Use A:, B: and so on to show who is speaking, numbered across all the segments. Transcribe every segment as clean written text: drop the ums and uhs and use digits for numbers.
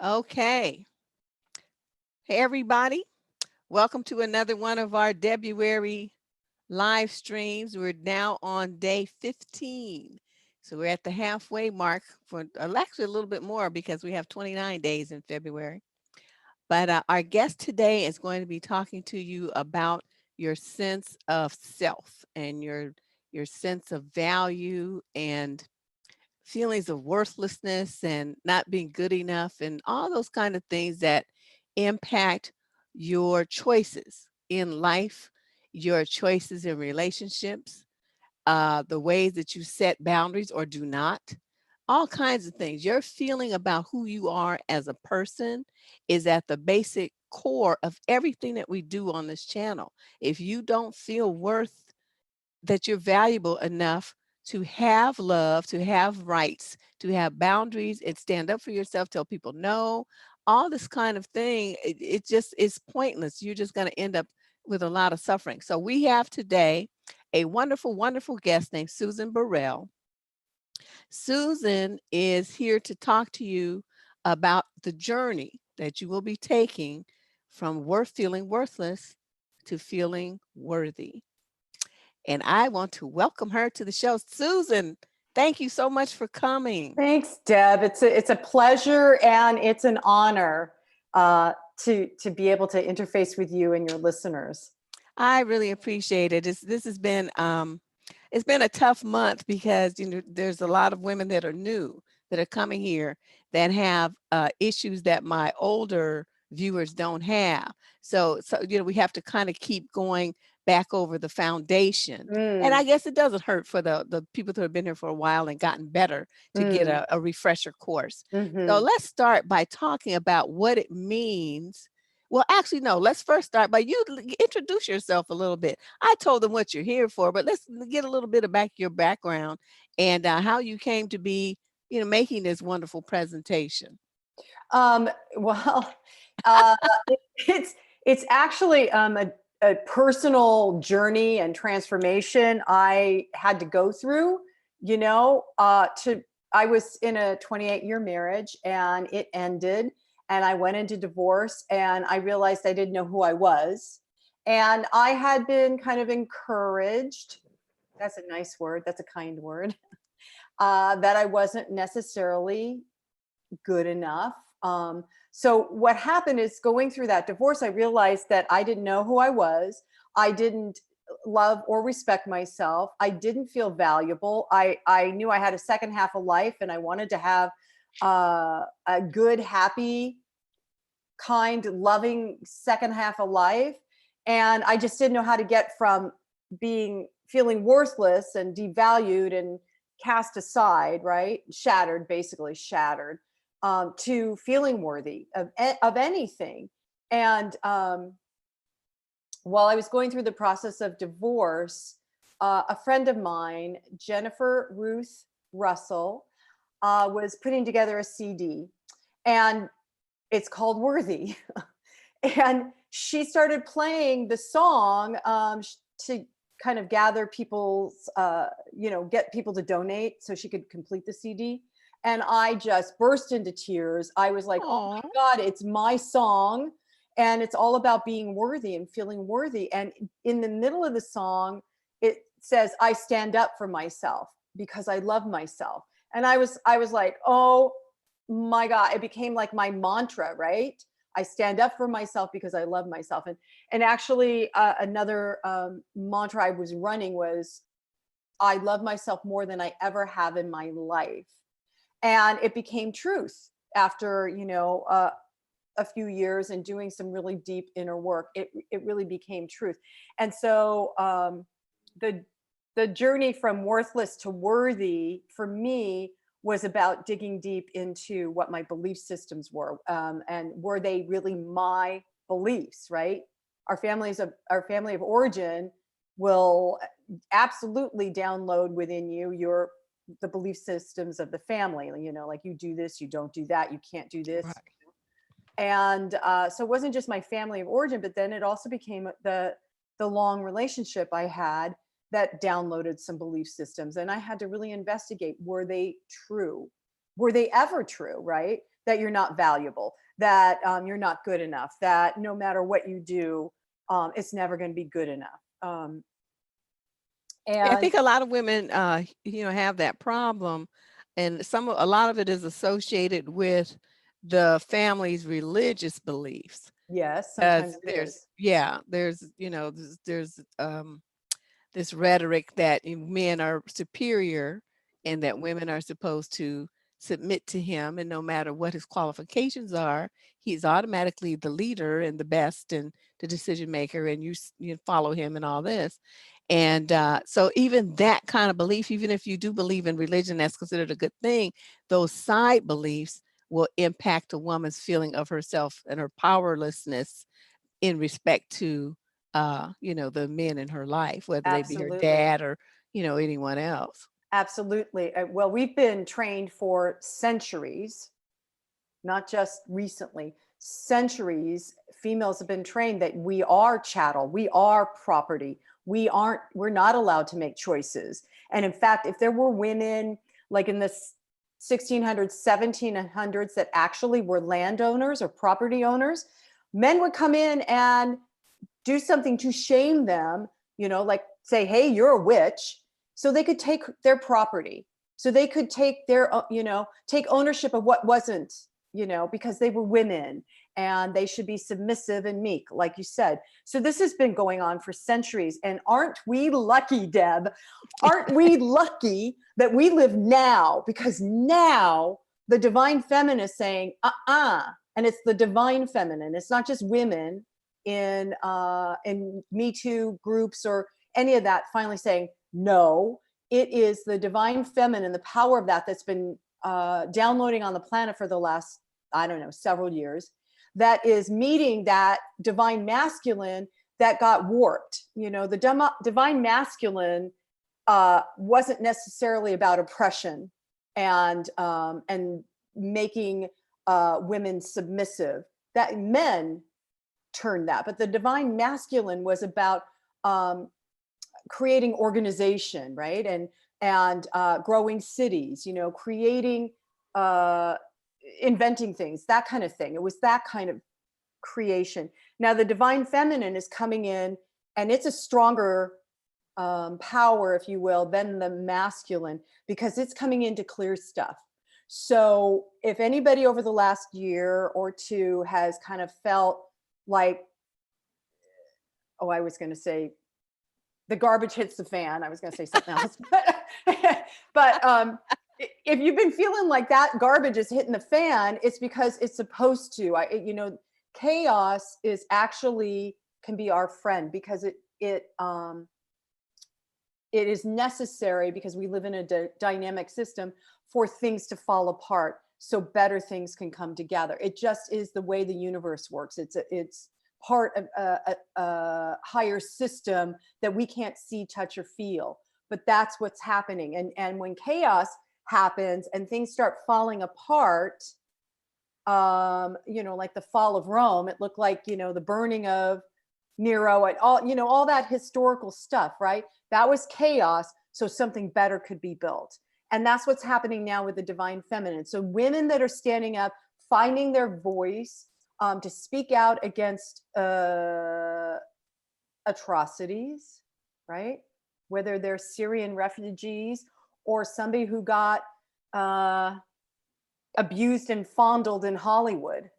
A: Okay. Hey, everybody. Welcome to another one of our Debruary live streams. We're now on day 15. So we're at the halfway mark for actually a little bit more because we have 29 days in February. But our guest today is going to be talking to you about your sense of self and your sense of value and feelings of worthlessness and not being good enough and all those kind of things that impact your choices in life, your choices in relationships, the ways that you set boundaries or do not, all kinds of things. Your feeling about who you are as a person is at the basic core of everything that we do on this channel. If you don't feel worth that you're valuable enough to have love, to have rights, to have boundaries and stand up for yourself, tell people no, all this kind of thing, it just is pointless. You're just going to end up with a lot of suffering. So we have today a wonderful, wonderful guest named Susan Burrell. Susan is here to talk to you about the journey that you will be taking from feeling worthless to feeling worthy. And I want to welcome her to the show. Susan, thank you so much for coming.
B: Thanks, Deb. It's a pleasure and it's an honor to be able to interface with you and your listeners.
A: I really appreciate it. This has been it's been a tough month because there's a lot of women that are new that are coming here that have issues that my older viewers don't have. So we have to kind of keep going back over the foundation. And I guess it doesn't hurt for the people who have been here for a while and gotten better to get a refresher course. So let's start by talking about what it means. Well, actually, no, let's first start by you introduce yourself a little bit. I told them what you're here for, but let's get a little bit about your background and how you came to be, making this wonderful presentation.
B: Well, uh, it's actually a personal journey and transformation I had to go through. I was in a 28-year marriage and it ended, and I went into divorce, and I realized I didn't know who I was, and I had been kind of encouraged. That's a nice word. That's a kind word. That I wasn't necessarily good enough. So what happened is, going through that divorce, I realized that I didn't know who I was. I didn't love or respect myself. I didn't feel valuable. I knew I had a second half of life, and I wanted to have a good, happy, kind, loving second half of life. And I just didn't know how to get from feeling worthless and devalued and cast aside, right? Basically shattered, to feeling worthy of anything. And while I was going through the process of divorce, a friend of mine, Jennifer Ruth Russell, was putting together a CD, and it's called Worthy. And she started playing the song to kind of gather people's, get people to donate so she could complete the CD. And I just burst into tears. I was like, oh my God, it's my song. And it's all about being worthy and feeling worthy. And in the middle of the song, it says, I stand up for myself because I love myself. And I was like, oh my God, it became like my mantra, right? I stand up for myself because I love myself. And actually another mantra I was running was, I love myself more than I ever have in my life. And it became truth after, a few years and doing some really deep inner work. It really became truth. And so the journey from worthless to worthy for me was about digging deep into what my belief systems were, and were they really my beliefs, right? Our family of origin will absolutely download within you the belief systems of the family. Like, you do this, you don't do that, you can't do this.
A: Right.
B: And so it wasn't just my family of origin, but then it also became the long relationship I had that downloaded some belief systems. And I had to really investigate, were they true? Were they ever true, right? that you're not valuable, that you're not good enough, that no matter what you do, it's never going to be good enough.
A: Yeah, I
B: And
A: think a lot of women, have that problem, and a lot of it is associated with the family's religious beliefs.
B: yes,
A: As
B: sometimes it
A: there's,
B: is.
A: yeah, there's this rhetoric that men are superior and that women are supposed to submit to him, and no matter what his qualifications are, he's automatically the leader and the best and the decision maker, and you follow him and all this. And so even that kind of belief, even if you do believe in religion, that's considered a good thing, those side beliefs will impact a woman's feeling of herself and her powerlessness in respect to the men in her life, whether they be her
B: Absolutely.
A: dad or anyone else.
B: Absolutely. Well, we've been trained for centuries, not just recently, centuries. Females have been trained that we are chattel, we are property. We're not allowed to make choices. And in fact, if there were women like in the 1600s, 1700s that actually were landowners or property owners, men would come in and do something to shame them, like say, hey, you're a witch, so they could take their property, so they could take their, take ownership of what wasn't, because they were women and they should be submissive and meek, like you said. So this has been going on for centuries. And aren't we lucky, Deb? Aren't we lucky that we live now? Because now the divine feminine is saying, and it's the divine feminine. It's not just women in Me Too groups or any of that finally saying, no, it is the divine feminine, the power of that's been downloading on the planet for the last, I don't know, several years, that is meeting that divine masculine that got warped. The divine masculine wasn't necessarily about oppression and making women submissive. That men turned that, but the divine masculine was about creating organization, right? And growing cities, creating, inventing things, that kind of thing. It was that kind of creation. Now the divine feminine is coming in, and it's a stronger power, if you will, than the masculine, because it's coming in to clear stuff. So if anybody over the last year or two has kind of felt like, I was going to say the garbage hits the fan. I was going to say something else, but if you've been feeling like that garbage is hitting the fan, it's because it's supposed to. Chaos is actually can be our friend, because it is necessary, because we live in a dynamic system, for things to fall apart so better things can come together. It just is the way the universe works. It's part of a higher system that we can't see, touch, or feel, but that's what's happening. And when chaos happens and things start falling apart, like the fall of Rome, it looked like, the burning of Nero and all that historical stuff, right? That was chaos, so something better could be built. And that's what's happening now with the divine feminine. So women that are standing up, finding their voice, to speak out against atrocities, right? Whether they're Syrian refugees or somebody who got abused and fondled in Hollywood,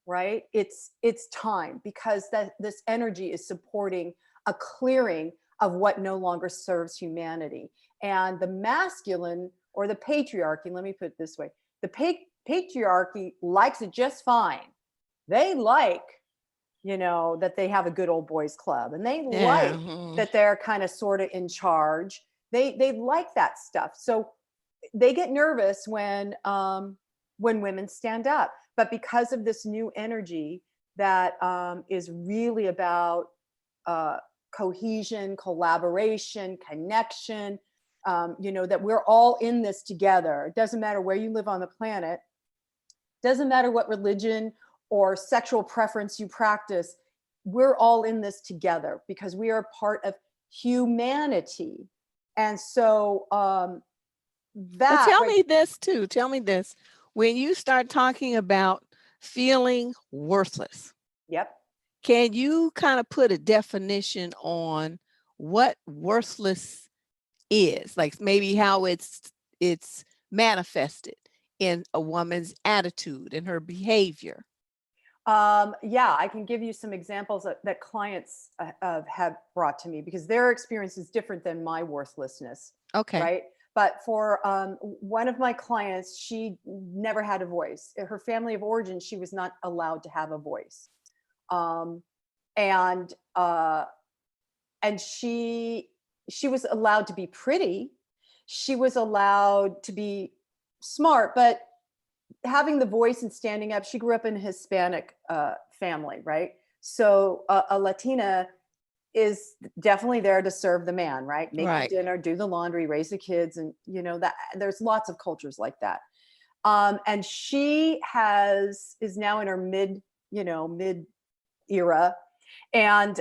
B: right? It's time, because this energy is supporting a clearing of what no longer serves humanity. And the masculine, or the patriarchy, let me put it this way, the patriarchy likes it just fine. They like, that they have a good old boys club, and they like that they're kind of sort of in charge. They like that stuff. So they get nervous when women stand up. But because of this new energy that is really about cohesion, collaboration, connection, that we're all in this together. It doesn't matter where you live on the planet. Doesn't matter what religion or sexual preference you practice. We're all in this together, because we are part of humanity. And so
A: But tell me this too. Tell me this. when you start talking about feeling worthless,
B: Yep.
A: can you kind of put a definition on what worthless is? Like maybe how it's manifested in a woman's attitude and her behavior.
B: Yeah, I can give you some examples that clients have brought to me, because their experience is different than my worthlessness,
A: Okay.
B: right? But for one of my clients, she never had a voice. Her family of origin, she was not allowed to have a voice. Um, and uh, and she was allowed to be pretty. She was allowed to be smart, but having the voice and standing up, she grew up in a Hispanic family, right? So a Latina is definitely there to serve the man, right? Make the
A: Right.
B: dinner, do the laundry, raise the kids, and that there's lots of cultures like that. And she is now in her mid era, and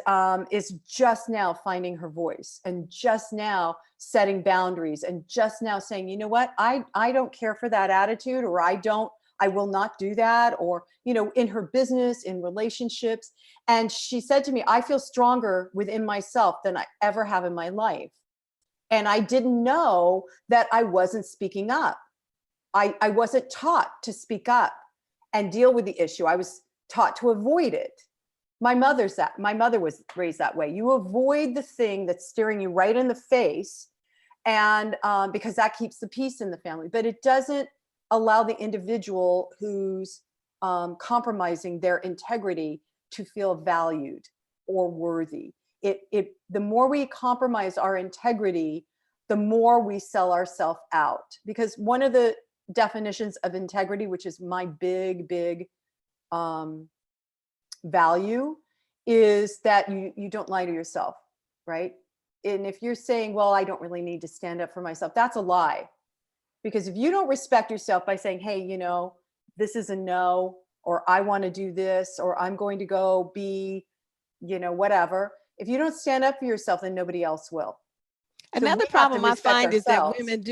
B: is just now finding her voice, and just now setting boundaries, and just now saying, you know what, I don't care for that attitude, or I will not do that, or in her business, in relationships. And she said to me, I feel stronger within myself than I ever have in my life. And I didn't know that I wasn't speaking up. I wasn't taught to speak up and deal with the issue. I was taught to avoid it. My mother was raised that way. You avoid the thing that's staring you right in the face, and because that keeps the peace in the family. But it doesn't allow the individual who's compromising their integrity to feel valued or worthy. The more we compromise our integrity, the more we sell ourselves out. Because one of the definitions of integrity, which is my big value, is that you don't lie to yourself, right? And if you're saying, well, I don't really need to stand up for myself, that's a lie. Because if you don't respect yourself by saying, hey, this is a no, or I want to do this, or I'm going to go be, whatever. If you don't stand up for yourself, then nobody else will. So we
A: Another
B: have to
A: problem I
B: respect
A: find is that
B: ourselves.
A: women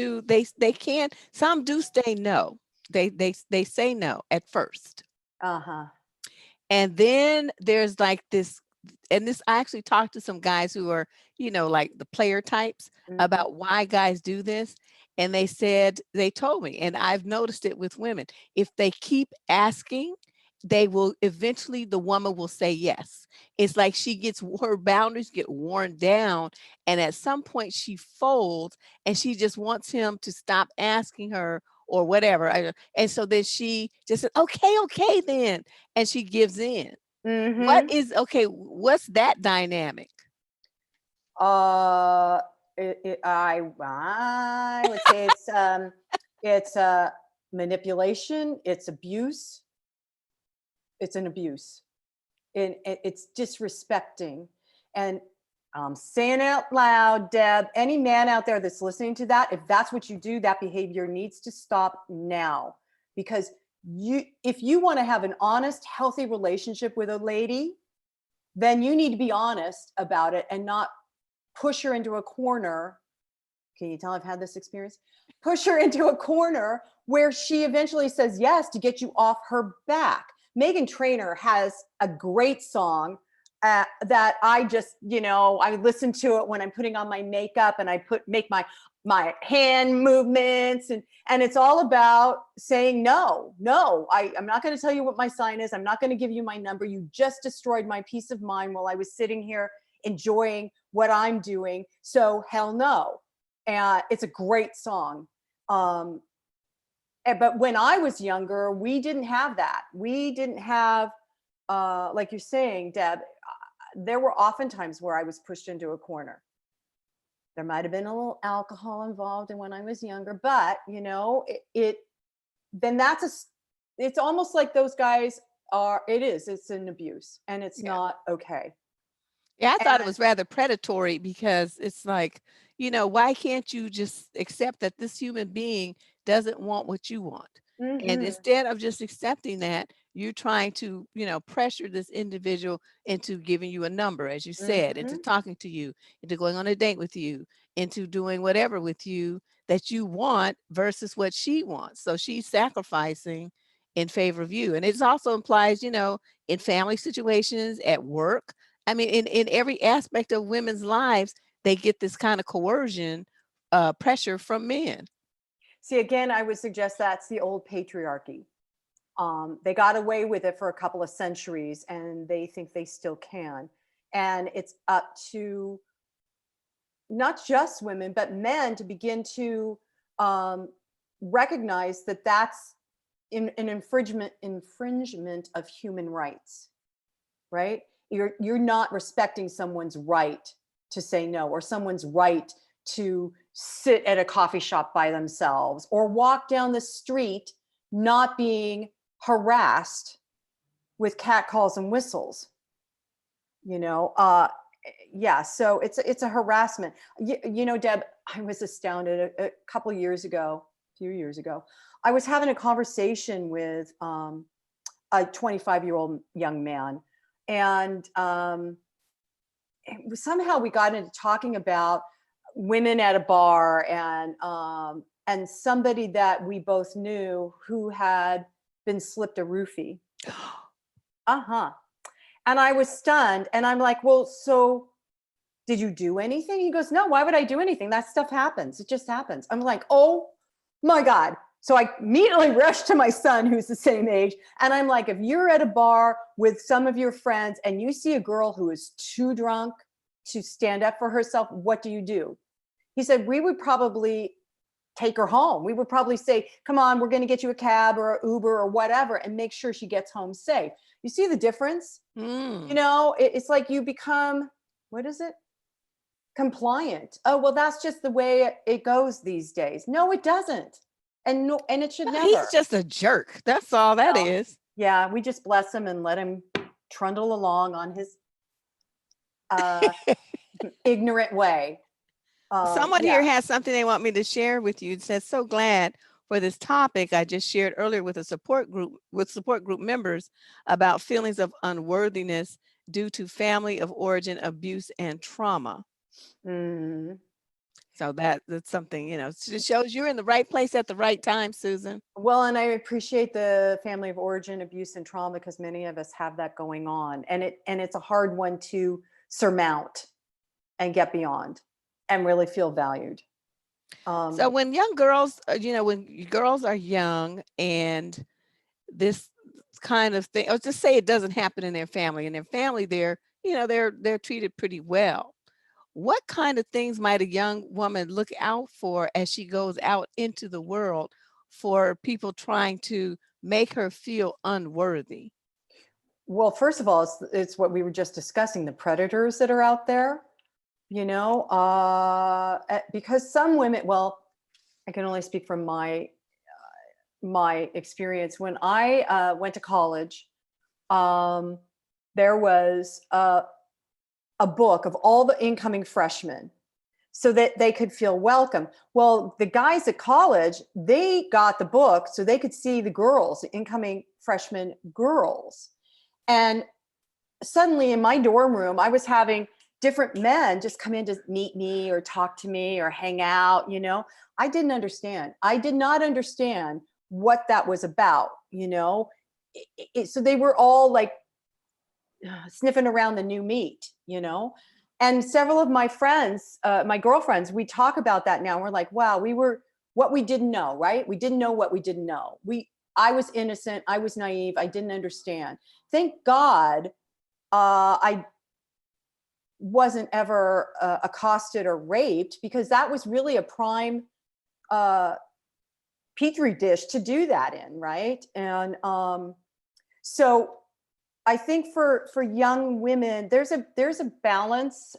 A: they can't, some do say no. They say no at first.
B: Uh-huh.
A: And then there's like this, and this, I actually talked to some guys who are, like the player types
B: Mhm.
A: about why guys do this. And they told me, and I've noticed it with women, if they keep asking, they will eventually, the woman will say yes. It's like her boundaries get worn down. And at some point she folds and she just wants him to stop asking her or whatever. And so then she just said, okay, then. And she gives in.
B: Mm-hmm.
A: What's that dynamic?
B: I would say it's manipulation, it's abuse, it's an abuse, and it's disrespecting. And saying out loud, Deb, any man out there that's listening to that, if that's what you do, that behavior needs to stop now. Because if you want to have an honest, healthy relationship with a lady, then you need to be honest about it and not push her into a corner. Can you tell I've had this experience? Push her into a corner where she eventually says yes to get you off her back. Meghan Trainor has a great song that I just, I listen to it when I'm putting on my makeup, and I make my hand movements, and it's all about saying no. I'm not going to tell you what my sign is. I'm not going to give you my number. You just destroyed my peace of mind while I was sitting here enjoying what I'm doing. So hell no. And it's a great song. But when I was younger, we didn't have that. We didn't have, like you're saying, Deb, there were often times where I was pushed into a corner. There might have been a little alcohol involved in when I was younger, but then it's almost like those guys it's an abuse, and it's
A: Yeah.
B: not okay.
A: Yeah, I thought it
B: And
A: was rather predatory because it's like, why can't you just accept that this human being doesn't want what you want? And
B: mhm,
A: instead of just accepting that, you're trying to, pressure this individual into giving you a number, as you said, into
B: mhm,
A: talking to you, into going on a date with you, into doing whatever with you that you want versus what she wants. So she's sacrificing in favor of you. And it also implies, in family situations, at work. I mean, in every aspect of women's lives, they get this kind of coercion, pressure from men.
B: See, again, I would suggest that's the old patriarchy. They got away with it for a couple of centuries and they think they still can. And it's up to not just women, but men to begin to recognize that that's an infringement of human rights, right? You're not respecting someone's right to say no, or someone's right to sit at a coffee shop by themselves or walk down the street not being harassed with catcalls and whistles. Yeah, so it's a harassment. Deb, I was astounded a few years ago, I was having a conversation with a 25-year-old young man, and somehow we got into talking about women at a bar, and somebody that we both knew who had been slipped a roofie. And I was stunned, and I'm like, well, so did you do anything? He goes, no, why would I do anything? That stuff happens. It just happens. I'm like, oh my God. So I immediately rushed to my son, who's the same age. And I'm like, if you're at a bar with some of your friends and you see a girl who is too drunk to stand up for herself, what do? He said, we would probably take her home. We would probably say, come on, we're going to get you a cab or an Uber or whatever, and make sure she gets home safe. You see the difference? It's like you become, what is it? Compliant. Oh, well, that's just the way it goes these days. No, it doesn't. And it should never.
A: He's just a jerk. That's all that is.
B: Yeah, we just bless him and let him trundle along on his ignorant way.
A: Someone here has something they want me to share with you. It says, so glad for this topic I just shared earlier with support group members about feelings of unworthiness due to family of origin abuse and trauma. So that's something, it shows you're in the right place at the right time, Susan.
B: Well, and I appreciate the family of origin abuse and trauma, because many of us have that going on, and it's a hard one to surmount and get beyond and really feel valued.
A: So when young girls, when girls are young and this kind of thing, or just say it doesn't happen in their family, they're treated pretty well. What kind of things might a young woman look out for as she goes out into the world for people trying to make her feel unworthy?
B: Well, first of all, it's what we were just discussing, the predators that are out there, because some women, well, I can only speak from my experience. When I went to college, there was a book of all the incoming freshmen so that they could feel welcome. Well, the guys at college, they got the book so they could see the girls, the incoming freshman girls. And suddenly in my dorm room, I was having different men just come in to meet me or talk to me or hang out. I didn't understand. I did not understand what that was about. So they were all like sniffing around the new meat, and several of my friends, my girlfriends, we talk about that now. We're like, wow, we were what we didn't know, right? We didn't know what we didn't know. I was innocent. I was naive. I didn't understand. Thank God I wasn't ever accosted or raped, because that was really a prime petri dish to do that in, right? And so I think for young women, there's a balance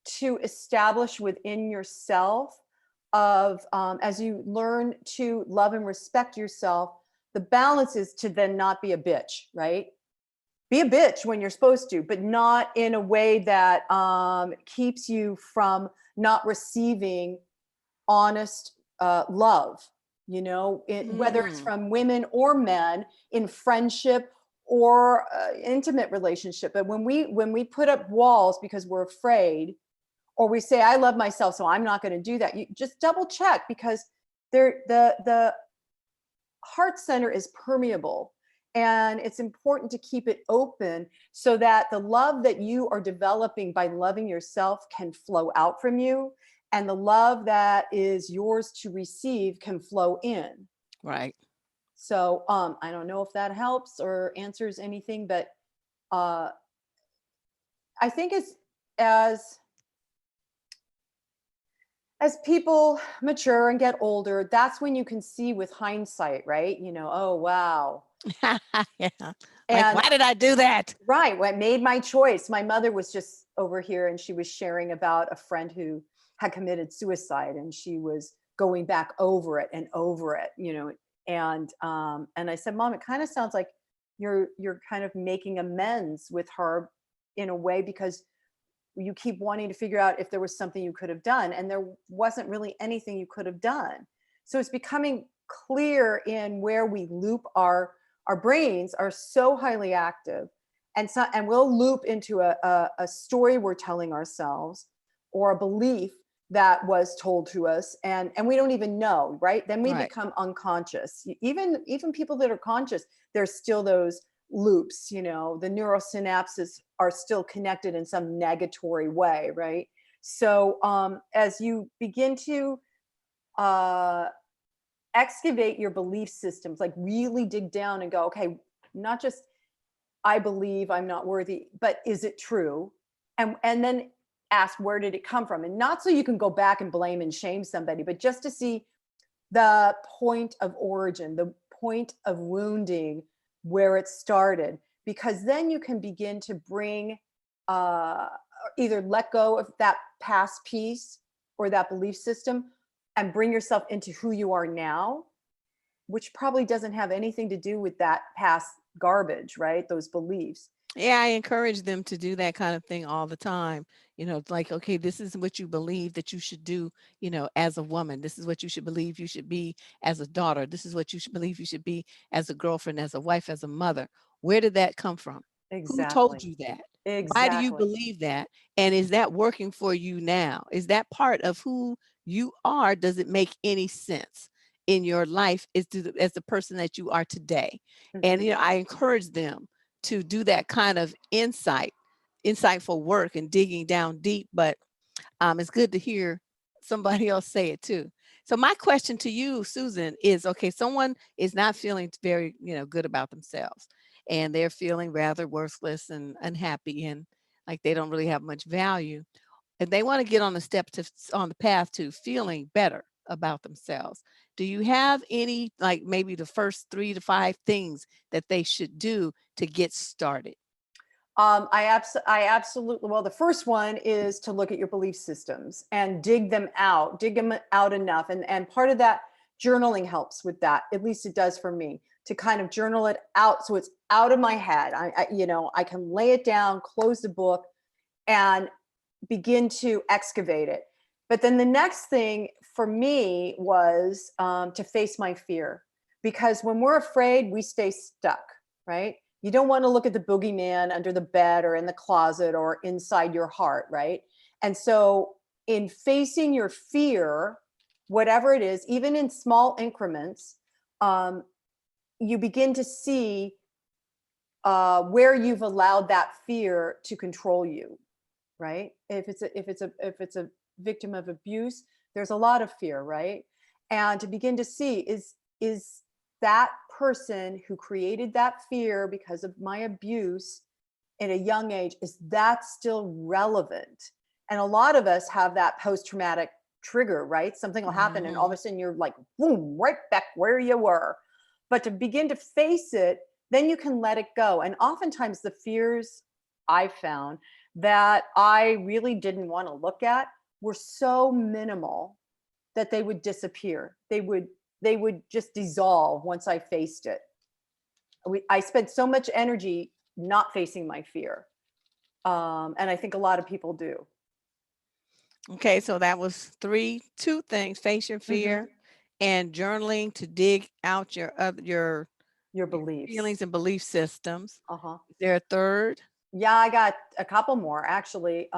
B: to establish within yourself of as you learn to love and respect yourself. The balance is to then not be a bitch, right? Be a bitch when you're supposed to, but not in a way that keeps you from not receiving honest love, whether it's from women or men in friendship or intimate relationship. But when we put up walls because we're afraid, or we say, I love myself, so I'm not going to do that. You just double check, because the heart center is permeable, and it's important to keep it open so that the love that you are developing by loving yourself can flow out from you, and the love that is yours to receive can flow in.
A: Right.
B: So I don't know if that helps or answers anything, but I think as people mature and get older, that's when you can see with hindsight, right? Oh, wow.
A: Yeah. Like,
B: And
A: why did I do that?
B: right, what made my choice. My mother was just over here, and she was sharing about a friend who had committed suicide, and she was going back over it and over it, and I said, Mom, it kind of sounds like you're kind of making amends with her in a way, because you keep wanting to figure out if there was something you could have done, and there wasn't really anything you could have done. So it's becoming clear in where we loop our brains are so highly active, and we'll loop into a story we're telling ourselves, or a belief that was told to us, and we don't even know, right? Then we
A: Right.
B: become unconscious. Even people that are conscious, there's still those loops. The neurosynapses are still connected in some negatory way, right? So as you begin to excavate your belief systems, like really dig down and go, okay, not just I believe I'm not worthy, but is it true? And then ask, where did it come from? And not so you can go back and blame and shame somebody, but just to see the point of origin, the point of wounding, where it started, because then you can begin to bring either let go of that past piece or that belief system, and bring yourself into who you are now, which probably doesn't have anything to do with that past garbage, right? Those beliefs.
A: Yeah, I encourage them to do that kind of thing all the time. It's like, okay, this is what you believe that you should do, as a woman. This is what you should believe you should be as a daughter. This is what you should believe you should be as a girlfriend, as a wife, as a mother. Where did that come from? Who told
B: Exactly.
A: you that? Why do you
B: Exactly.
A: believe that? And is that working for you now? Is that part of who you are? Does it make any sense in your life as the person that you are today? And,
B: Mhm.
A: I encourage them to do that kind of insightful work and digging down deep. But it's good to hear somebody else say it too. So my question to you, Susan, is, okay, someone is not feeling very, good about themselves, and they're feeling rather worthless and unhappy, and like they don't really have much value, and they want to get on the path to feeling better about themselves. Do you have any, like, maybe the first 3 to 5 things that they should do to get started?
B: I absolutely, well, the first one is to look at your belief systems and dig them out enough. And part of that, journaling helps with that. At least it does for me, to kind of journal it out, so it's out of my head. I can lay it down, close the book, and begin to excavate it. But then the next thing for me was to face my fear, because when we're afraid, we stay stuck, right? You don't want to look at the boogeyman under the bed or in the closet or inside your heart, right? And so, in facing your fear, whatever it is, even in small increments, um, you begin to see where you've allowed that fear to control you, right? If it's a victim of abuse, there's a lot of fear, right? And to begin to see, is that person who created that fear because of my abuse at a young age, is that still relevant? And a lot of us have that post-traumatic trigger, right? Something will happen and all of
A: Mhm.
B: a sudden you're like, boom, right back where you were. But to begin to face it, then you can let it go. And oftentimes the fears I found that I really didn't want to look at were so minimal that they would disappear. They would just dissolve once I faced it. I spent so much energy not facing my fear, and I think a lot of people do.
A: Okay, so that was 2 things: face your
B: Hmm.
A: fear and journaling to dig out
B: Your
A: your
B: beliefs.
A: feelings and belief systems.
B: Uh huh.
A: Is there a third?
B: Yeah, I got a couple more actually.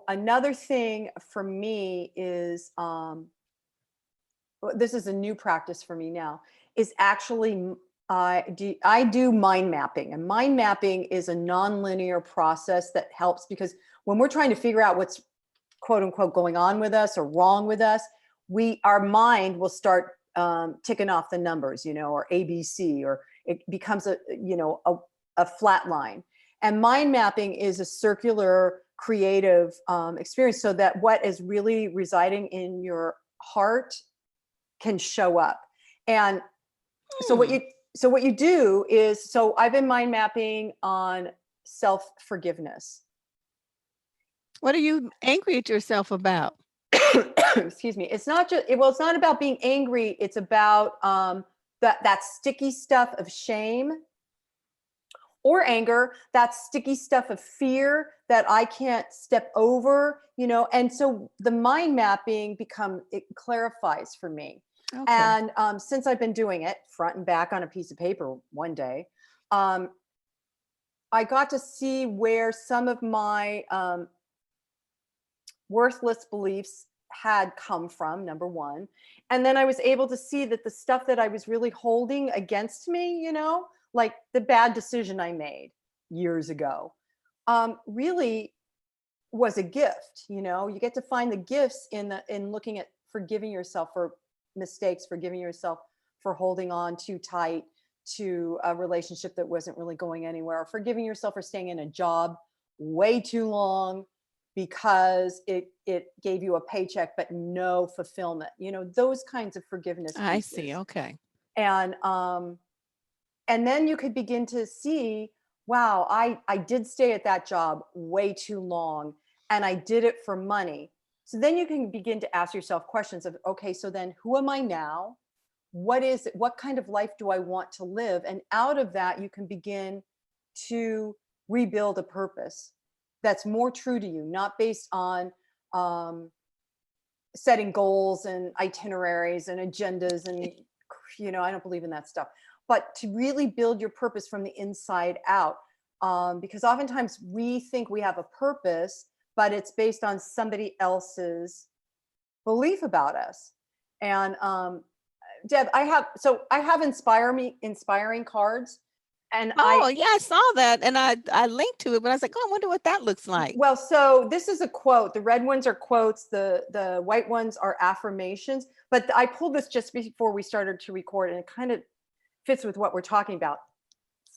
B: another thing for me is, this is a new practice for me now, is actually I do mind mapping, and mind mapping is a nonlinear process that helps, because when we're trying to figure out what's quote unquote going on with us or wrong with us, our mind will start ticking off the numbers, or ABC, or it becomes a flat line. And mind mapping is a circular creative experience, so that what is really residing in your heart can show up. And so what you do is, so I've been mind mapping on self-forgiveness.
A: What are you angry at yourself about?
B: Excuse me. It's not just, well, it's not about being angry. It's about that sticky stuff of shame or anger, that sticky stuff of fear that I can't step over, and so the mind mapping it clarifies for me. Okay. And since I've been doing it front and back on a piece of paper one day, I got to see where some of my worthless beliefs had come from, number one. And then I was able to see that the stuff that I was really holding against me, like the bad decision I made years ago, really was a gift. You get to find the gifts in looking at forgiving yourself for mistakes, forgiving yourself for holding on too tight to a relationship that wasn't really going anywhere, or forgiving yourself for staying in a job way too long because it gave you a paycheck but no fulfillment. Those kinds of forgiveness pieces.
A: I see. Okay.
B: And then you could begin to see, wow, I did stay at that job way too long, and I did it for money. So then you can begin to ask yourself questions of, okay, so then who am I now? What is it? What kind of life do I want to live? And out of that, you can begin to rebuild a purpose that's more true to you, not based on setting goals and itineraries and agendas. And, I don't believe in that stuff. But to really build your purpose from the inside out. Because oftentimes we think we have a purpose, but it's based on somebody else's belief about us. And Deb, I have inspiring cards. And
A: yeah, I saw that, and I linked to it, but I was like, oh, I wonder what that looks like.
B: Well, so this is a quote. The red ones are quotes. The white ones are affirmations. But I pulled this just before we started to record, and it kind of fits with what we're talking about.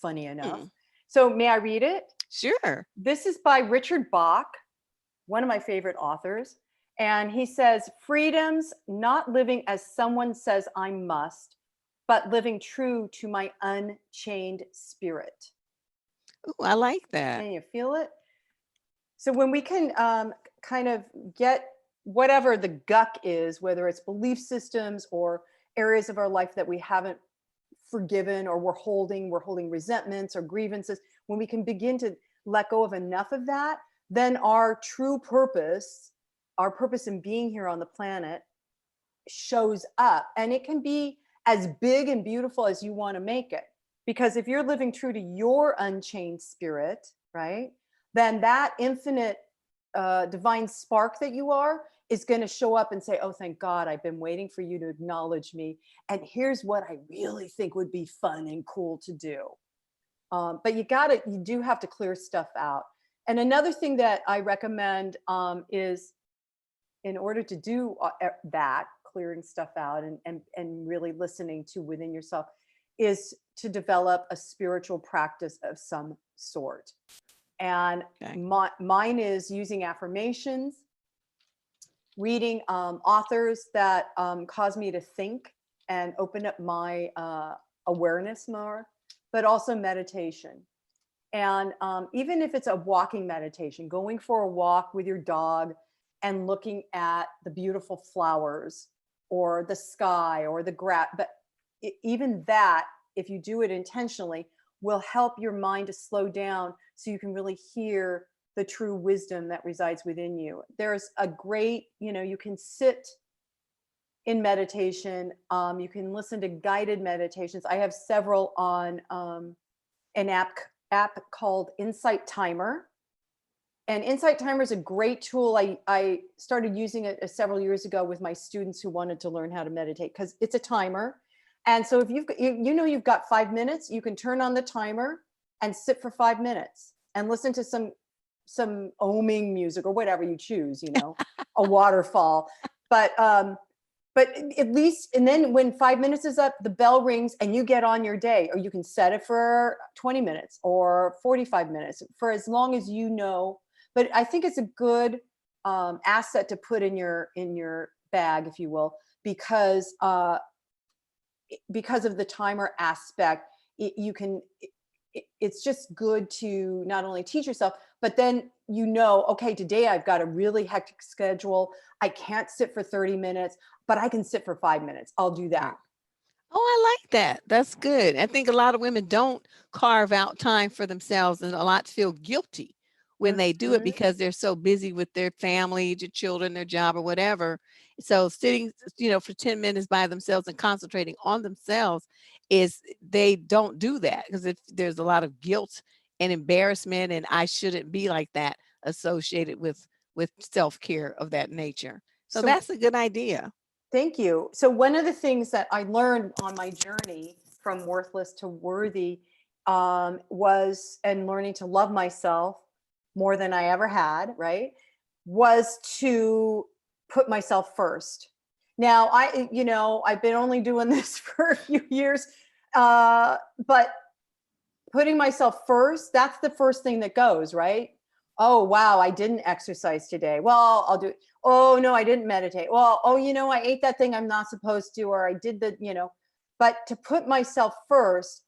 B: Funny enough. So may I read it?
A: Sure.
B: This is by Richard Bach, one of my favorite authors. And he says, freedom's not living as someone says I must, but living true to my unchained spirit.
A: Ooh, I like that.
B: Can you feel it? So when we can kind of get whatever the guck is, whether it's belief systems or areas of our life that we haven't forgiven, or we're holding resentments or grievances, when we can begin to let go of enough of that, then our true purpose, our purpose in being here on the planet, shows up. And it can be as big and beautiful as you want to make it. Because if you're living true to your unchained spirit, right, then that infinite divine spark that you are is going to show up and say, oh, thank God, I've been waiting for you to acknowledge me. And here's what I really think would be fun and cool to do. But you do have to clear stuff out. And another thing that I recommend is, in order to do that, clearing stuff out and really listening to within yourself, is to develop a spiritual practice of some sort. And mine is using affirmations, reading authors that cause me to think and open up my awareness more, but also meditation. And even if it's a walking meditation, going for a walk with your dog and looking at the beautiful flowers or the sky or the grass, but even that, if you do it intentionally, will help your mind to slow down so you can really hear the true wisdom that resides within you. There's a great, you can sit in meditation. You can listen to guided meditations. I have several on an app called Insight Timer. And Insight Timer is a great tool. I started using it several years ago with my students who wanted to learn how to meditate, because it's a timer. And so if you've got 5 minutes, you can turn on the timer and sit for 5 minutes and listen to some oming music or whatever you choose, a waterfall. But at least, and then when 5 minutes is up, the bell rings and you get on your day, or you can set it for 20 minutes or 45 minutes, for as long as you know. But I think it's a good asset to put in your bag, if you will, because of the timer aspect. It's just good to not only teach yourself, but then okay, today I've got a really hectic schedule. I can't sit for 30 minutes, but I can sit for 5 minutes. I'll do that.
A: Oh, I like that. That's good. I think a lot of women don't carve out time for themselves, and a lot feel guilty when they do it because they're so busy with their family, their children, their job, or whatever. So sitting, for 10 minutes by themselves and concentrating on themselves, they don't do that, because there's a lot of guilt and embarrassment, and I shouldn't be like that associated with self-care of that nature. So that's a good idea.
B: Thank you. So one of the things that I learned on my journey from worthless to worthy was, and learning to love myself more than I ever had, right, was to put myself first. Now, I've been only doing this for a few years, but putting myself first, that's the first thing that goes, right? Oh, wow, I didn't exercise today. Well, I'll do it. Oh, no, I didn't meditate. Well, I ate that thing I'm not supposed to, or I did but to put myself first,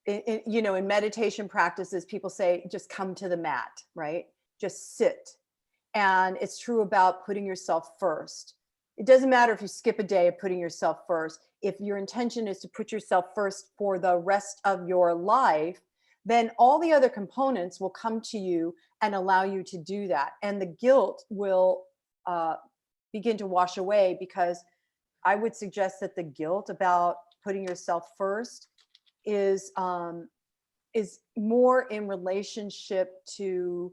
B: in meditation practices, people say, just come to the mat, right? Just sit. And it's true about putting yourself first. It doesn't matter if you skip a day of putting yourself first. If your intention is to put yourself first for the rest of your life, then all the other components will come to you and allow you to do that. And the guilt will begin to wash away, because I would suggest that the guilt about putting yourself first is more in relationship to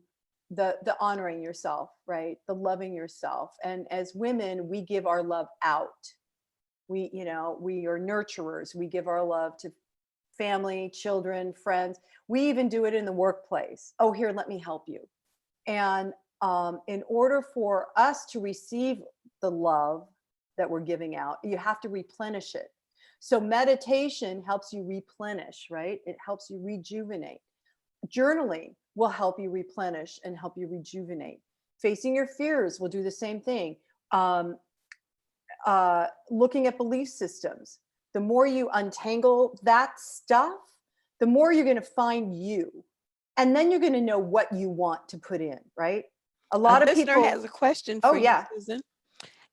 B: the honoring yourself, right? The loving yourself. And as women, we give our love out. We are nurturers. We give our love to family, children, friends. We even do it in the workplace. Oh, here, let me help you. And in order for us to receive the love that we're giving out, you have to replenish it. So meditation helps you replenish, right? It helps you rejuvenate. Journaling will help you replenish and help you rejuvenate. Facing your fears will do the same thing. Looking at belief systems. The more you untangle that stuff, the more you're going to find you. And then you're going to know what you want to put in, right? A lot of people
A: has a question for you, Susan.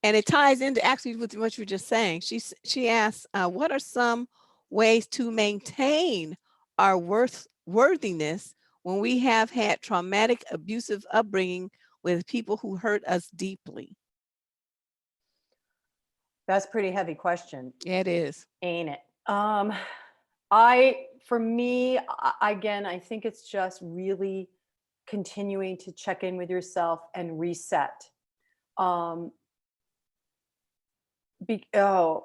A: And it ties into actually with what you were just saying. She asks, what are some ways to maintain our worthiness when we have had traumatic, abusive upbringing with people who hurt us deeply?
B: That's a pretty heavy question.
A: Yeah, it is.
B: Ain't it? For me, again, I think it's just really continuing to check in with yourself and reset.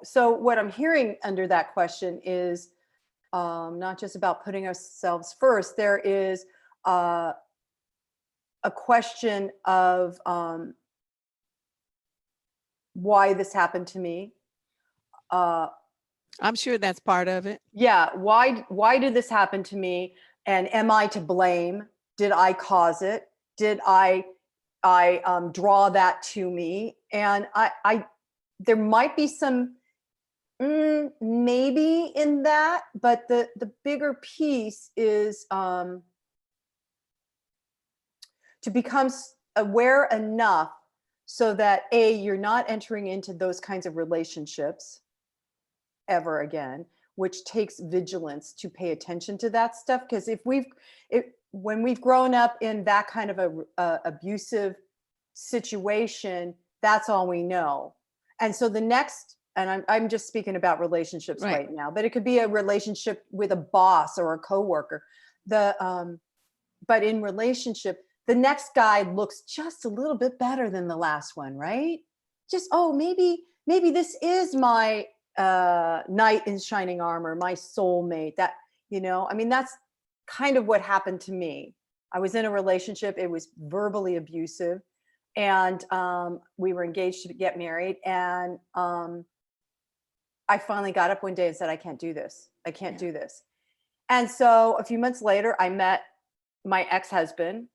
B: So what I'm hearing under that question is not just about putting ourselves first. There is a question of why this happened to me.
A: I'm sure that's part of it.
B: Yeah. Why did this happen to me? And am I to blame? Did I cause it? Did I draw that to me? And there might be some maybe in that, but the bigger piece is to become aware enough so that you're not entering into those kinds of relationships ever again, which takes vigilance to pay attention to that stuff. Because when we've grown up in that kind of a abusive situation, that's all we know. And so the next, and I'm just speaking about relationships right now, but it could be a relationship with a boss or a coworker. but in relationship, the next guy looks just a little bit better than the last one, right? Just, oh, maybe this is my knight in shining armor, my soulmate. That, I mean, that's kind of what happened to me. I was in a relationship, it was verbally abusive, and we were engaged to get married, and I finally got up one day and said, I can't do this. I can't do this. And so a few months later, I met my ex-husband.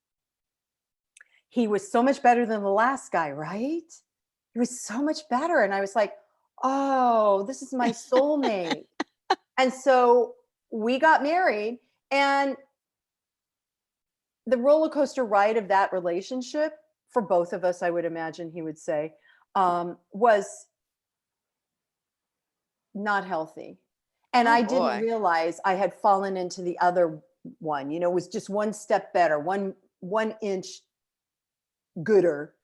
B: He was so much better than the last guy, right? He was so much better. And I was like, oh, this is my soulmate. And so we got married, and the roller coaster ride of that relationship for both of us, I would imagine he would say, was not healthy. And I didn't realize I had fallen into the other one, it was just one step better, one inch gooder.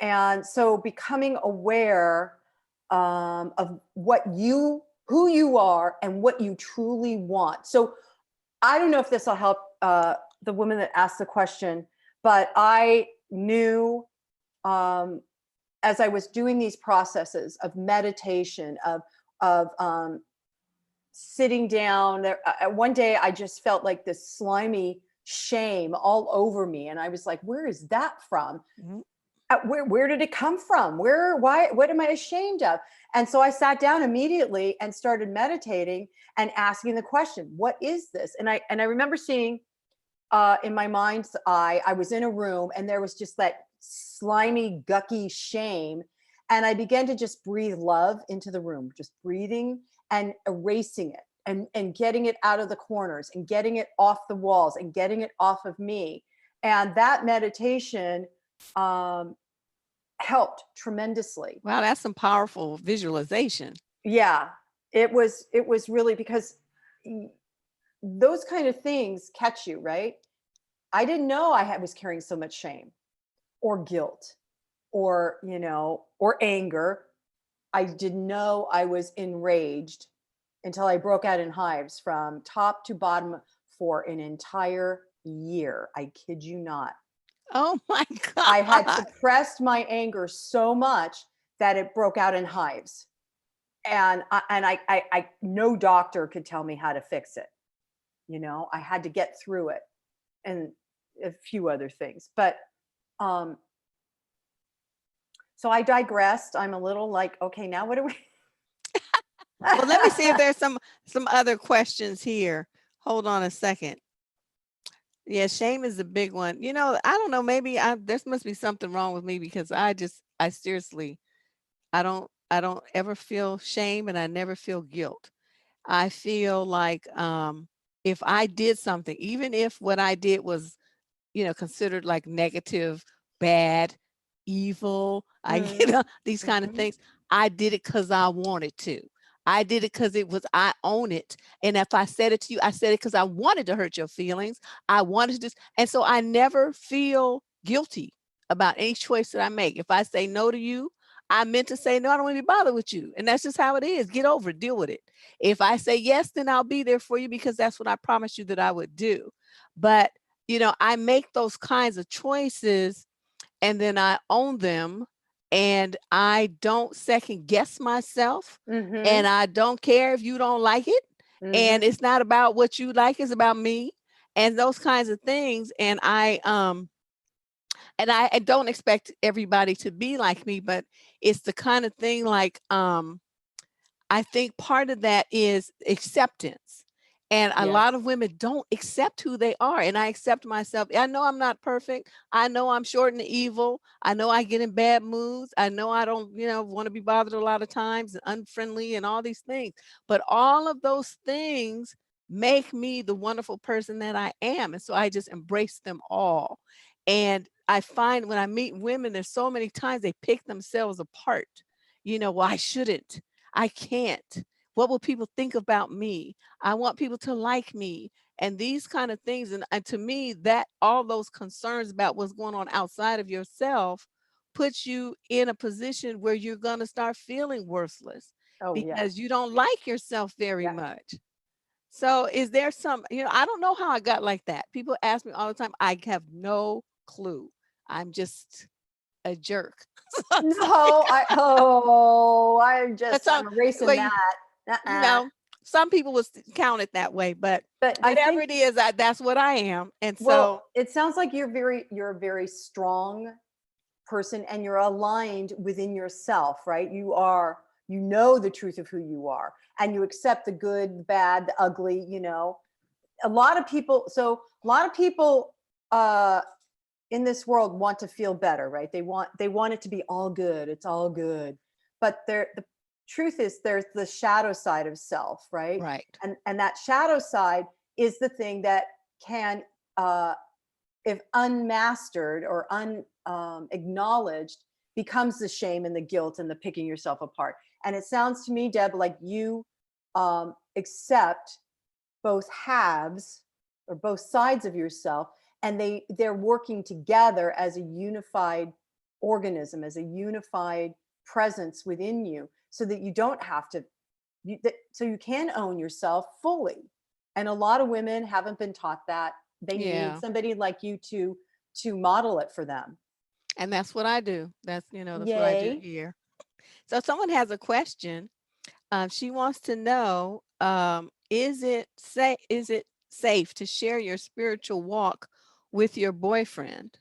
B: And so becoming aware of who you are and what you truly want. So I don't know if this will help the woman that asked the question, but I knew as I was doing these processes of meditation, of sitting down there, one day I just felt like this slimy shame all over me, and I was like, where is that from? Mm-hmm. Where did it come from? Why, what am I ashamed of? And so I sat down immediately and started meditating and asking the question, what is this? And I remember seeing in my mind's eye, I was in a room and there was just that slimy, gucky shame. And I began to just breathe love into the room, just breathing and erasing it and getting it out of the corners and getting it off the walls and getting it off of me. And that meditation helped tremendously.
A: Wow, that's some powerful visualization.
B: Yeah, it was really, because those kind of things catch you, right? I didn't know I was carrying so much shame or guilt or, or anger. I didn't know I was enraged until I broke out in hives from top to bottom for an entire year. I kid you not.
A: Oh my God.
B: I had suppressed my anger so much that it broke out in hives. And I no doctor could tell me how to fix it. I had to get through it and a few other things. But so I digressed. I'm a little like, okay, now what do we?
A: Well, let me see if there's some other questions here. Hold on a second. Yeah, shame is a big one. I don't know, maybe there must be something wrong with me, because I seriously, I don't ever feel shame, and I never feel guilt. I feel like if I did something, even if what I did was, considered like negative, bad, evil, these kind of things, I did it because I wanted to. I did it because I own it. And if I said it to you, I said it because I wanted to hurt your feelings. I wanted to, and so I never feel guilty about any choice that I make. If I say no to you, I meant to say no, I don't want to be bothered with you. And that's just how it is. Get over it, deal with it. If I say yes, then I'll be there for you, because that's what I promised you that I would do. But, I make those kinds of choices, and then I own them, and I don't second guess myself, and I don't care if you don't like it. And it's not about what you like, it's about me and those kinds of things. And I don't expect everybody to be like me, but it's the kind of thing like, I think part of that is acceptance. And a lot of women don't accept who they are. And I accept myself. I know I'm not perfect. I know I'm short and evil. I know I get in bad moods. I know I don't, want to be bothered a lot of times, and unfriendly and all these things. But all of those things make me the wonderful person that I am. And so I just embrace them all. And I find when I meet women, there's so many times they pick themselves apart. Well, I shouldn't. I can't. What will people think about me? I want people to like me, and these kind of things. And to me, that all those concerns about what's going on outside of yourself puts you in a position where you're going to start feeling worthless, because you don't like yourself very much. So is there some, I don't know how I got like that. People ask me all the time. I have no clue. I'm just a jerk.
B: No,
A: But some,
B: I'm erasing
A: well,
B: that.
A: you
B: Uh-uh.
A: know, some people would count it that way, but
B: But I
A: whatever
B: think,
A: it is, that's what I am. And
B: well,
A: so,
B: it sounds like you're a very strong person and you're aligned within yourself, right? You know the truth of who you are and you accept the good, the bad, the ugly, A lot of people, uh in this world want to feel better, right? They want it to be all good. It's all good. But the truth is there's the shadow side of self, right?
A: right.
B: And that shadow side is the thing that can, uh if unmastered or acknowledged, becomes the shame and the guilt and the picking yourself apart. And it sounds to me, Deb, like you accept both halves or both sides of yourself, and they're working together as a unified organism, as a unified presence within you, so that you don't have to, so you can own yourself fully. And a lot of women haven't been taught that. They need
A: Yeah.
B: somebody like you to model it for them.
A: And that's what I do. That's what I do
B: Yay.
A: here. So someone has a question. She wants to know, is it safe to share your spiritual walk with your boyfriend?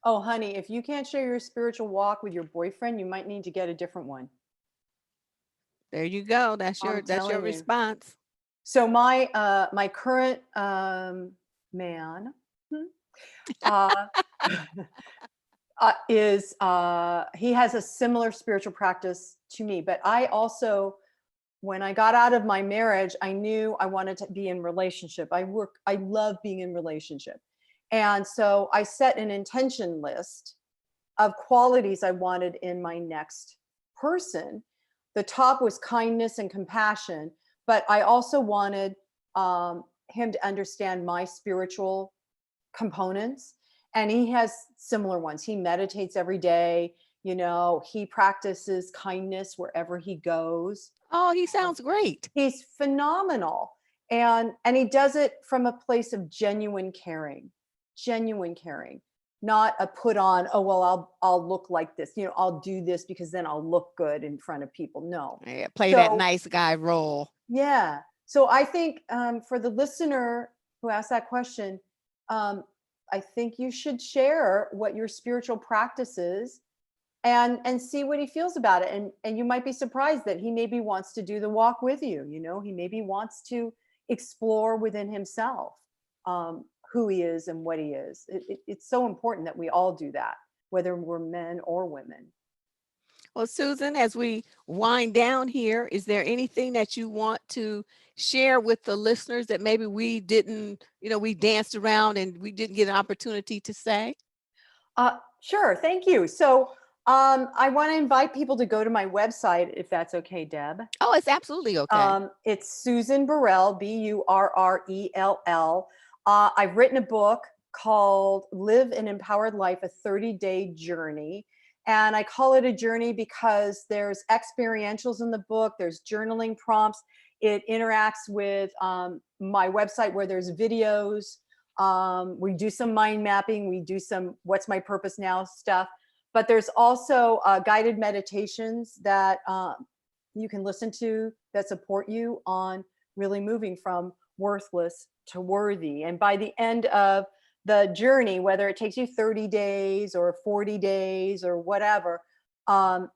B: Oh, honey, if you can't share your spiritual walk with your boyfriend, you might need to get a different one.
A: There you go.
B: I'm
A: That's your
B: telling you.
A: response.
B: So my current man, uh, is he has a similar spiritual practice to me. But I also, when I got out of my marriage, I knew I wanted to be in relationship. I love being in relationship, and so I set an intention list of qualities I wanted in my next person. The top was kindness and compassion, but I also wanted him to understand my spiritual components. And he has similar ones. He meditates every day. He practices kindness wherever he goes.
A: Oh, he sounds great.
B: He's phenomenal. And he does it from a place of genuine caring, not a put on, oh, well, I'll look like this, I'll do this because then I'll look good in front of people. No.
A: Yeah, play that
B: So,
A: nice guy role.
B: yeah. So I think for the listener who asked that question, I think you should share what your spiritual practice is and see what he feels about it. And you might be surprised that he maybe wants to do the walk with you. He maybe wants to explore within himself who he is and what he is. It's so important that we all do that, whether we're men or women.
A: Well, Susan, as we wind down here, is there anything that you want to share with the listeners that maybe we didn't, we danced around and we didn't get an opportunity to say?
B: Sure. Thank you. So I want to invite people to go to my website, if that's okay, Deb.
A: Oh, it's absolutely okay.
B: It's Susan Burrell, Burrell. I've written a book called Live an Empowered Life, a 30-day journey. And I call it a journey because there's experientials in the book, there's journaling prompts. It interacts with my website where there's videos. We do some mind mapping, we do some what's my purpose now stuff. But there's also guided meditations that you can listen to that support you on really moving from worthless to worthy. And by the end of the journey, whether it takes you 30 days or 40 days or whatever, the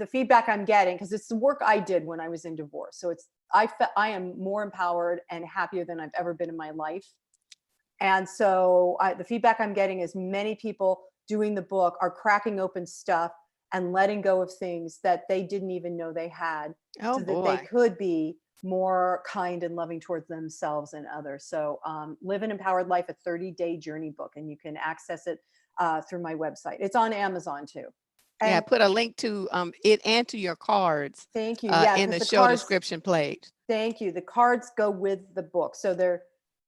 B: feedback I'm getting, because it's the work I did when I was in divorce. So I am more empowered and happier than I've ever been in my life. And so the feedback I'm getting is many people doing the book are cracking open stuff and letting go of things that they didn't even know they had,
A: Oh,
B: so that they
A: boy.
B: could be more kind and loving towards themselves and others. So Live an Empowered Life, a 30-day journey book, and you can access it through my website. It's on Amazon too.
A: Yeah,
B: And
A: put a link to it and to your cards
B: thank you. Yeah,
A: in
B: because
A: the
B: the
A: show
B: cards,
A: description page.
B: thank you. The cards go with the book. So the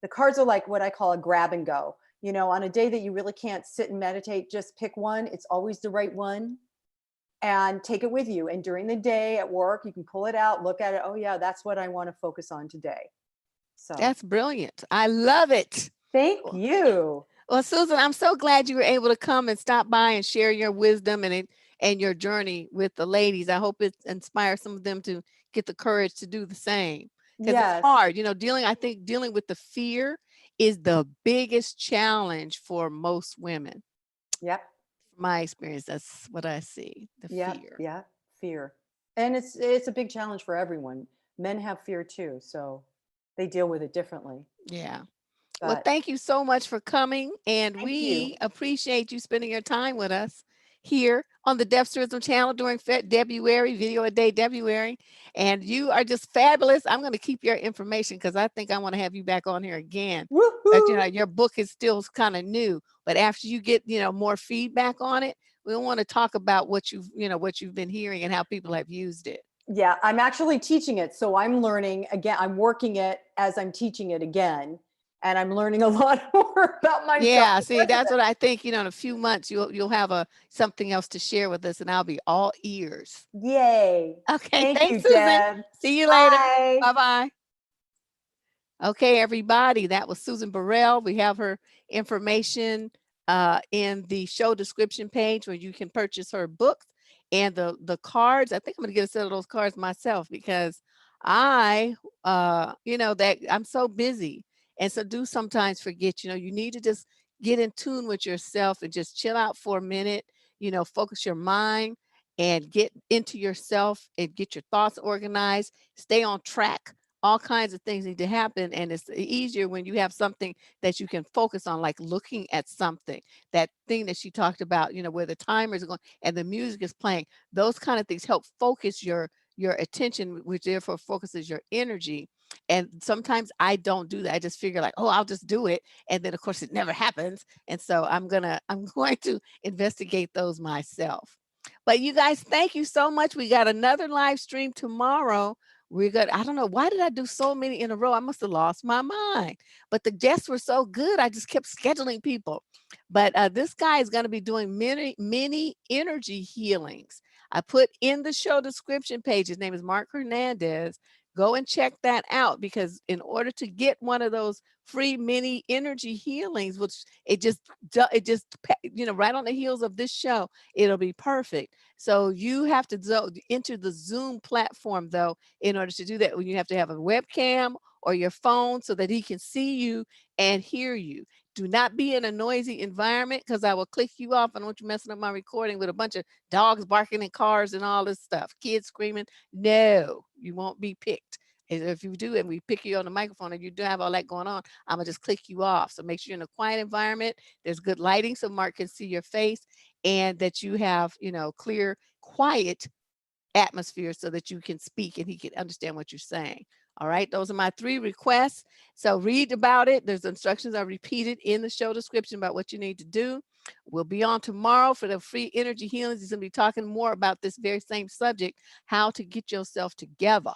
B: cards are like what I call a grab and go. On a day that you really can't sit and meditate, just pick one. It's always the right one. and take it with you. And during the day at work, you can pull it out, look at it. Oh yeah, that's what I want to focus on today. So
A: That's brilliant. I love it.
B: thank you.
A: Well, Susan, I'm so glad you were able to come and stop by and share your wisdom and your journey with the ladies. I hope it inspires some of them to get the courage to do the same, because it's
B: Yes.
A: hard, I think dealing with the fear is the biggest challenge for most women.
B: Yep.
A: From my experience, that's what I see, the
B: Yep.
A: fear.
B: Yeah. Fear. And it's a big challenge for everyone. Men have fear too, so they deal with it differently.
A: Yeah. Well,
B: But
A: thank you so much for coming, and
B: thank you.
A: we appreciate you spending your time with us here on the Deaf Tourism channel during Debruary, video a day Debruary. And you are just fabulous. I'm going to keep your information because I think I want to have you back on here again. But
B: Woohoo!
A: your book is still kind of new, but after you get more feedback on it, we want to talk about what you've been hearing and how people have used it.
B: Yeah, I'm actually teaching it. So I'm learning again. I'm working it as I'm teaching it again. And I'm learning a lot more about myself.
A: Yeah, see,
B: because of
A: that's
B: it.
A: what I think, in a few months you'll have something else to share with us, and I'll be all ears.
B: Yay.
A: Okay,
B: Thank
A: thanks,
B: you,
A: Susan.
B: Deb.
A: See you later.
B: Bye.
A: Bye-bye. Okay, everybody, that was Susan Burrell. We have her information in the show description page where you can purchase her books and the cards. I think I'm gonna get a set of those cards myself because I that I'm so busy and so do sometimes forget, you need to just get in tune with yourself and just chill out for a minute, focus your mind and get into yourself and get your thoughts organized, stay on track. All kinds of things need to happen, and it's easier when you have something that you can focus on, like looking at something, that thing that she talked about, where the timers are going and the music is playing. Those kind of things help focus your attention, which therefore focuses your energy. And sometimes I don't do that. I just figure like, oh, I'll just do it, and then of course it never happens. And so I'm going to investigate those myself. But you guys, thank you so much. We got another live stream tomorrow. We're good. I don't know. Why did I do so many in a row? I must have lost my mind. But the guests were so good. I just kept scheduling people. But this guy is going to be doing many energy healings. I put in the show description page. His name is Mark Hernandez. Go and check that out, because in order to get one of those free mini energy healings, which right on the heels of this show, it'll be perfect. So you have to enter the Zoom platform though in order to do that. When you have to have a webcam or your phone so that he can see you and hear you. Do not be in a noisy environment, because I will click you off. I don't want you messing up my recording with a bunch of dogs barking in cars and all this stuff, kids screaming. No, you won't be picked. And if you do and we pick you on the microphone and you do have all that going on, I'm gonna just click you off. So make sure you're in a quiet environment. There's good lighting so Mark can see your face, and that you have, clear, quiet atmosphere so that you can speak and he can understand what you're saying. All right, those are my 3 requests. So read about it. There's instructions are repeated in the show description about what you need to do. We'll be on tomorrow for the free energy healings. He's going to be talking more about this very same subject, how to get yourself together.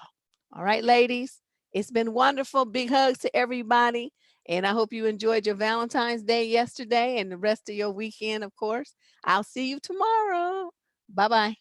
A: All right, ladies, it's been wonderful. Big hugs to everybody. And I hope you enjoyed your Valentine's Day yesterday and the rest of your weekend, of course. I'll see you tomorrow. Bye-bye.